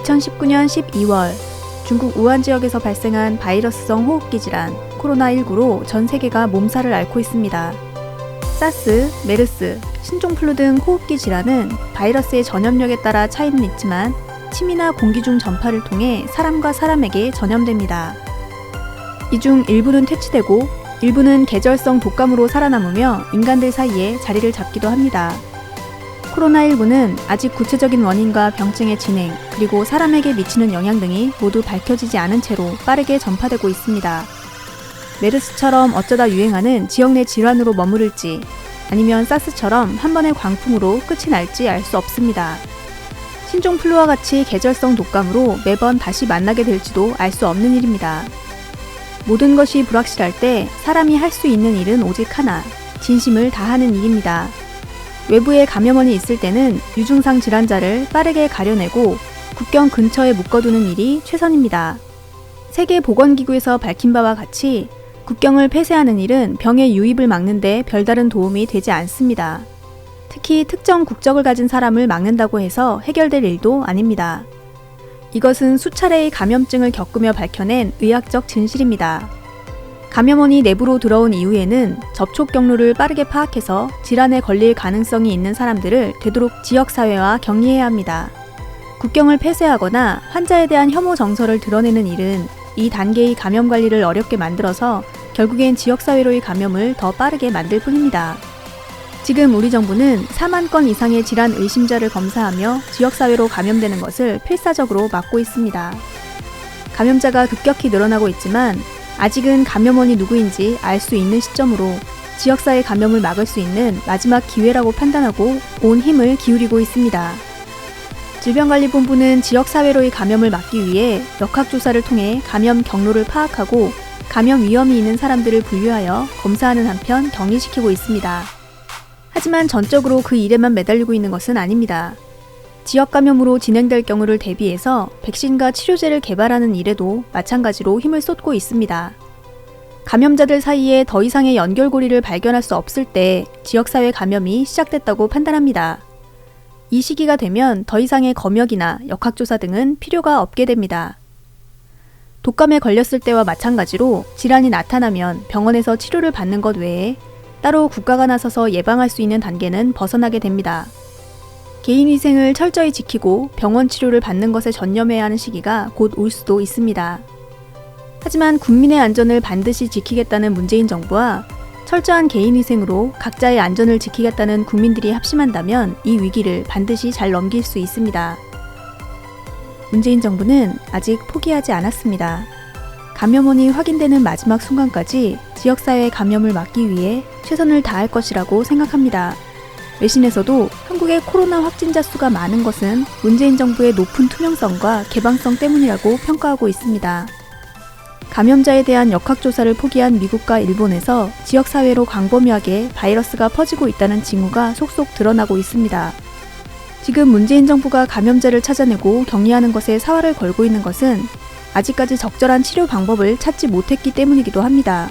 2019년 12월 중국 우한 지역에서 발생한 바이러스성 호흡기 질환 코로나19로 전 세계가 몸살을 앓고 있습니다. 사스, 메르스, 신종플루 등 호흡기 질환은 바이러스의 전염력에 따라 차이는 있지만 침이나 공기 중 전파를 통해 사람과 사람에게 전염됩니다. 이 중 일부는 퇴치되고 일부는 계절성 독감으로 살아남으며 인간들 사이에 자리를 잡기도 합니다. 코로나19는 아직 구체적인 원인과 병증의 진행, 그리고 사람에게 미치는 영향 등이 모두 밝혀지지 않은 채로 빠르게 전파되고 있습니다. 메르스처럼 어쩌다 유행하는 지역 내 질환으로 머무를지 아니면 사스처럼 한 번의 광풍으로 끝이 날지 알 수 없습니다. 신종플루와 같이 계절성 독감으로 매번 다시 만나게 될지도 알 수 없는 일입니다. 모든 것이 불확실할 때 사람이 할 수 있는 일은 오직 하나, 진심을 다하는 일입니다. 외부에 감염원이 있을 때는 유증상 질환자를 빠르게 가려내고 국경 근처에 묶어두는 일이 최선입니다. 세계보건기구에서 밝힌 바와 같이 국경을 폐쇄하는 일은 병의 유입을 막는 데 별다른 도움이 되지 않습니다. 특히 특정 국적을 가진 사람을 막는다고 해서 해결될 일도 아닙니다. 이것은 수차례의 감염증을 겪으며 밝혀낸 의학적 진실입니다. 감염원이 내부로 들어온 이후에는 접촉 경로를 빠르게 파악해서 질환에 걸릴 가능성이 있는 사람들을 되도록 지역사회와 격리해야 합니다. 국경을 폐쇄하거나 환자에 대한 혐오 정서를 드러내는 일은 이 단계의 감염 관리를 어렵게 만들어서 결국엔 지역사회로의 감염을 더 빠르게 만들 뿐입니다. 지금 우리 정부는 4만 건 이상의 질환 의심자를 검사하며 지역사회로 감염되는 것을 필사적으로 막고 있습니다. 감염자가 급격히 늘어나고 있지만 아직은 감염원이 누구인지 알 수 있는 시점으로 지역사회 감염을 막을 수 있는 마지막 기회라고 판단하고 온 힘을 기울이고 있습니다. 질병관리본부는 지역사회로의 감염을 막기 위해 역학조사를 통해 감염 경로를 파악하고 감염 위험이 있는 사람들을 분류하여 검사하는 한편 격리시키고 있습니다. 하지만 전적으로 그 일에만 매달리고 있는 것은 아닙니다. 지역 감염으로 진행될 경우를 대비해서 백신과 치료제를 개발하는 일에도 마찬가지로 힘을 쏟고 있습니다. 감염자들 사이에 더 이상의 연결고리를 발견할 수 없을 때 지역사회 감염이 시작됐다고 판단합니다. 이 시기가 되면 더 이상의 검역이나 역학조사 등은 필요가 없게 됩니다. 독감에 걸렸을 때와 마찬가지로 질환이 나타나면 병원에서 치료를 받는 것 외에 따로 국가가 나서서 예방할 수 있는 단계는 벗어나게 됩니다. 개인위생을 철저히 지키고 병원 치료를 받는 것에 전념해야 하는 시기가 곧 올 수도 있습니다. 하지만 국민의 안전을 반드시 지키겠다는 문재인 정부와 철저한 개인위생으로 각자의 안전을 지키겠다는 국민들이 합심한다면 이 위기를 반드시 잘 넘길 수 있습니다. 문재인 정부는 아직 포기하지 않았습니다. 감염원이 확인되는 마지막 순간까지 지역사회 감염을 막기 위해 최선을 다할 것이라고 생각합니다. 외신에서도 한국의 코로나 확진자 수가 많은 것은 문재인 정부의 높은 투명성과 개방성 때문이라고 평가하고 있습니다. 감염자에 대한 역학조사를 포기한 미국과 일본에서 지역사회로 광범위하게 바이러스가 퍼지고 있다는 징후가 속속 드러나고 있습니다. 지금 문재인 정부가 감염자를 찾아내고 격리하는 것에 사활을 걸고 있는 것은 아직까지 적절한 치료 방법을 찾지 못했기 때문이기도 합니다.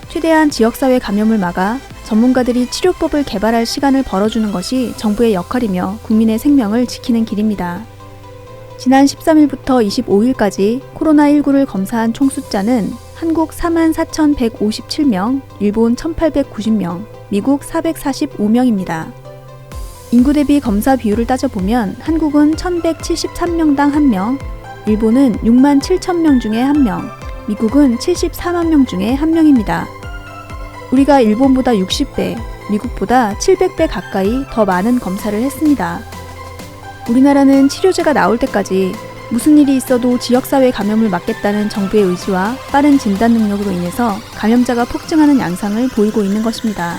최대한 지역사회 감염을 막아 전문가들이 치료법을 개발할 시간을 벌어주는 것이 정부의 역할이며 국민의 생명을 지키는 길입니다. 지난 13일부터 25일까지 코로나19를 검사한 총 숫자는 한국 44,157명, 일본 1,890명, 미국 445명입니다. 인구 대비 검사 비율을 따져보면 한국은 1,173명당 1명, 일본은 6만 7천명 중에 1명, 미국은 74만 명 중에 1명입니다. 우리가 일본보다 60배, 미국보다 700배 가까이 더 많은 검사를 했습니다. 우리나라는 치료제가 나올 때까지 무슨 일이 있어도 지역사회 감염을 막겠다는 정부의 의지와 빠른 진단 능력으로 인해서 감염자가 폭증하는 양상을 보이고 있는 것입니다.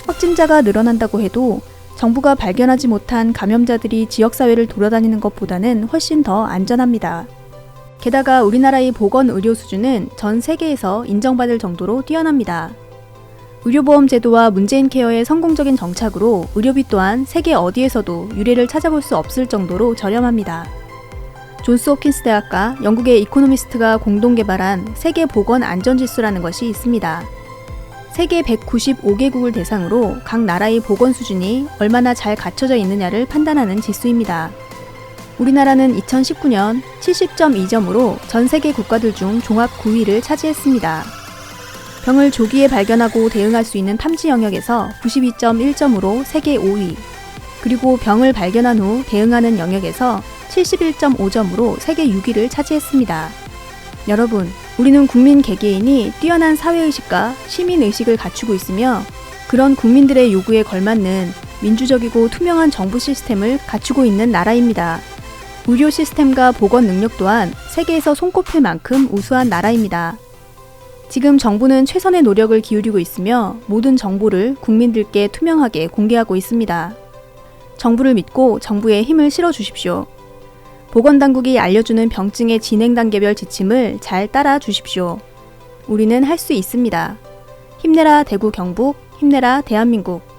확진자가 늘어난다고 해도 정부가 발견하지 못한 감염자들이 지역사회를 돌아다니는 것보다는 훨씬 더 안전합니다. 게다가 우리나라의 보건의료 수준은 전 세계에서 인정받을 정도로 뛰어납니다. 의료보험 제도와 문재인 케어의 성공적인 정착으로 의료비 또한 세계 어디에서도 유례를 찾아볼 수 없을 정도로 저렴합니다. 존스 홉킨스 대학과 영국의 이코노미스트가 공동 개발한 세계 보건 안전지수라는 것이 있습니다. 세계 195개국을 대상으로 각 나라의 보건 수준이 얼마나 잘 갖춰져 있느냐를 판단하는 지수입니다. 우리나라는 2019년 70.2점으로 전 세계 국가들 중 종합 9위를 차지했습니다. 병을 조기에 발견하고 대응할 수 있는 탐지 영역에서 92.1점으로 세계 5위, 그리고 병을 발견한 후 대응하는 영역에서 71.5점으로 세계 6위를 차지했습니다. 여러분, 우리는 국민 개개인이 뛰어난 사회의식과 시민의식을 갖추고 있으며 그런 국민들의 요구에 걸맞는 민주적이고 투명한 정부 시스템을 갖추고 있는 나라입니다. 의료 시스템과 보건 능력 또한 세계에서 손꼽힐 만큼 우수한 나라입니다. 지금 정부는 최선의 노력을 기울이고 있으며 모든 정보를 국민들께 투명하게 공개하고 있습니다. 정부를 믿고 정부에 힘을 실어주십시오. 보건당국이 알려주는 병증의 진행 단계별 지침을 잘 따라 주십시오. 우리는 할 수 있습니다. 힘내라 대구 경북, 힘내라 대한민국.